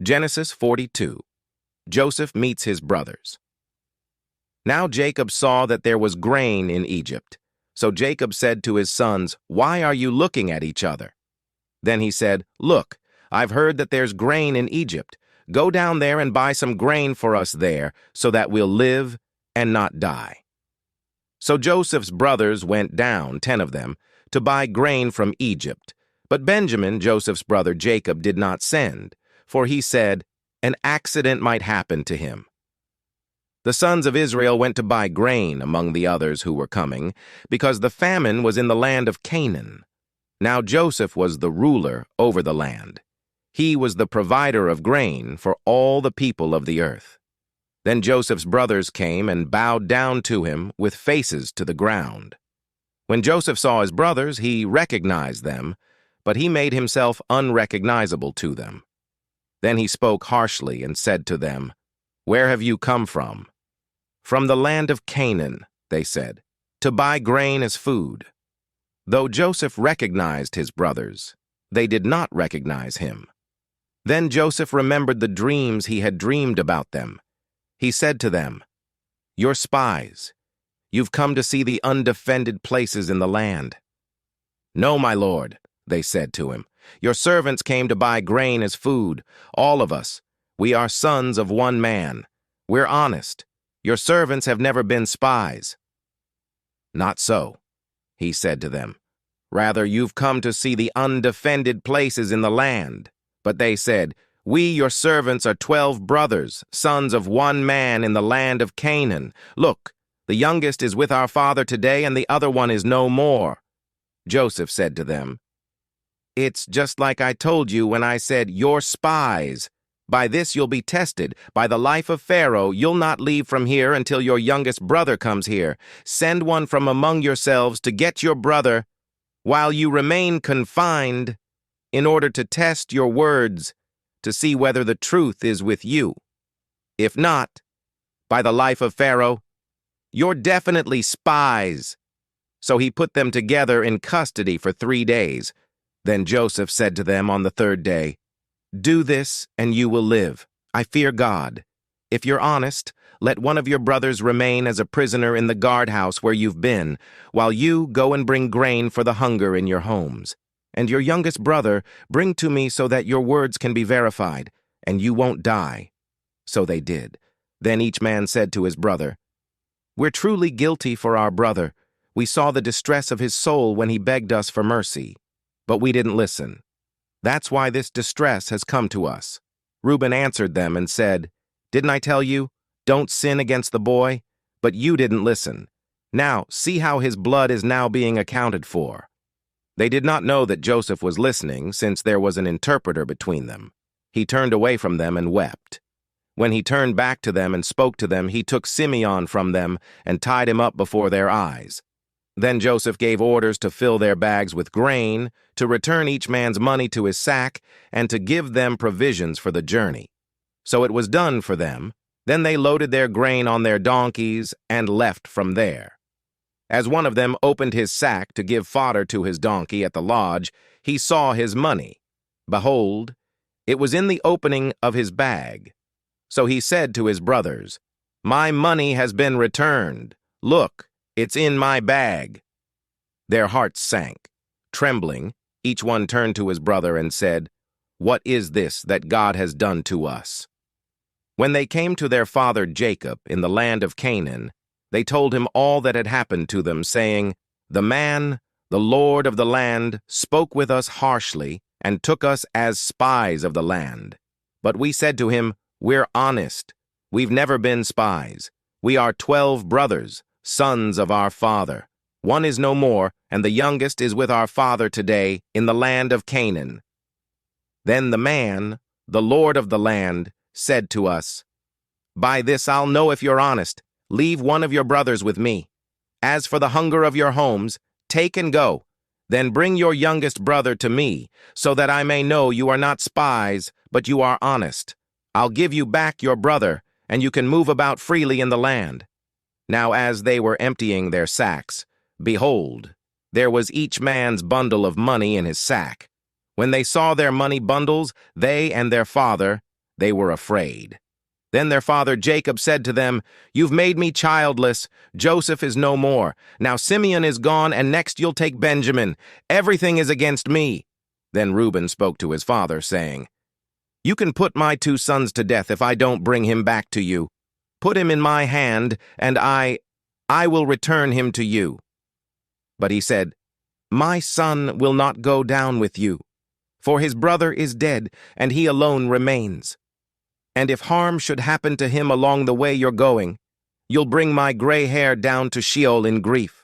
Genesis 42. Joseph meets his brothers. Now Jacob saw that there was grain in Egypt. So Jacob said to his sons, "Why are you looking at each other?" Then he said, "Look, I've heard that there's grain in Egypt. Go down there and buy some grain for us there, so that we'll live and not die." So Joseph's brothers went down, 10 of them, to buy grain from Egypt. But Benjamin, Joseph's brother Jacob, did not send, for he said, an accident might happen to him. The sons of Israel went to buy grain among the others who were coming, because the famine was in the land of Canaan. Now Joseph was the ruler over the land. He was the provider of grain for all the people of the earth. Then Joseph's brothers came and bowed down to him with faces to the ground. When Joseph saw his brothers, he recognized them, but he made himself unrecognizable to them. Then he spoke harshly and said to them, "Where have you come from?" "From the land of Canaan," they said, "to buy grain as food." Though Joseph recognized his brothers, they did not recognize him. Then Joseph remembered the dreams he had dreamed about them. He said to them, "You're spies. You've come to see the undefended places in the land." "No, my lord," they said to him. "Your servants came to buy grain as food. All of us. We are sons of one man. We're honest. Your servants have never been spies." "Not so," he said to them. "Rather, you've come to see the undefended places in the land." But they said, "We, your servants, are 12 brothers, sons of one man in the land of Canaan. Look, the youngest is with our father today, and the other one is no more." Joseph said to them, "It's just like I told you when I said, 'You're spies.' By this you'll be tested. By the life of Pharaoh, you'll not leave from here until your youngest brother comes here. Send one from among yourselves to get your brother while you remain confined, in order to test your words, to see whether the truth is with you. If not, by the life of Pharaoh, you're definitely spies." So he put them together in custody for 3 days. Then Joseph said to them on the 3rd day, "Do this, and you will live. I fear God. If you're honest, let one of your brothers remain as a prisoner in the guardhouse where you've been, while you go and bring grain for the hunger in your homes. And your youngest brother bring to me so that your words can be verified, and you won't die." So they did. Then each man said to his brother, "We're truly guilty for our brother. We saw the distress of his soul when he begged us for mercy. But we didn't listen. That's why this distress has come to us." Reuben answered them and said, "Didn't I tell you, don't sin against the boy? But you didn't listen. Now see how his blood is now being accounted for." They did not know that Joseph was listening, since there was an interpreter between them. He turned away from them and wept. When he turned back to them and spoke to them, he took Simeon from them and tied him up before their eyes. Then Joseph gave orders to fill their bags with grain, to return each man's money to his sack, and to give them provisions for the journey. So it was done for them. Then they loaded their grain on their donkeys and left from there. As one of them opened his sack to give fodder to his donkey at the lodge, he saw his money. Behold, it was in the opening of his bag. So he said to his brothers, "My money has been returned. Look, it's in my bag." Their hearts sank. Trembling, each one turned to his brother and said, "What is this that God has done to us?" When they came to their father Jacob in the land of Canaan, they told him all that had happened to them, saying, "The man, the Lord of the land, spoke with us harshly and took us as spies of the land. But we said to him, 'We're honest. We've never been spies. We are 12 brothers, sons of our father. One is no more, and the youngest is with our father today in the land of Canaan.' Then the man, the Lord of the land, said to us, 'By this I'll know if you're honest. Leave one of your brothers with me. As for the hunger of your homes, take and go. Then bring your youngest brother to me, so that I may know you are not spies, but you are honest. I'll give you back your brother, and you can move about freely in the land.' Now as they were emptying their sacks, behold, there was each man's bundle of money in his sack. When they saw their money bundles, they and their father, They were afraid. Then their father Jacob said to them, "You've made me childless. Joseph is no more. Now Simeon is gone, and next you'll take Benjamin. Everything is against me." Then Reuben spoke to his father, saying, "You can put my 2 sons to death if I don't bring him back to you. Put him in my hand, and I will return him to you." But he said, "My son will not go down with you, for his brother is dead, and he alone remains. And if harm should happen to him along the way you're going, you'll bring my gray hair down to Sheol in grief."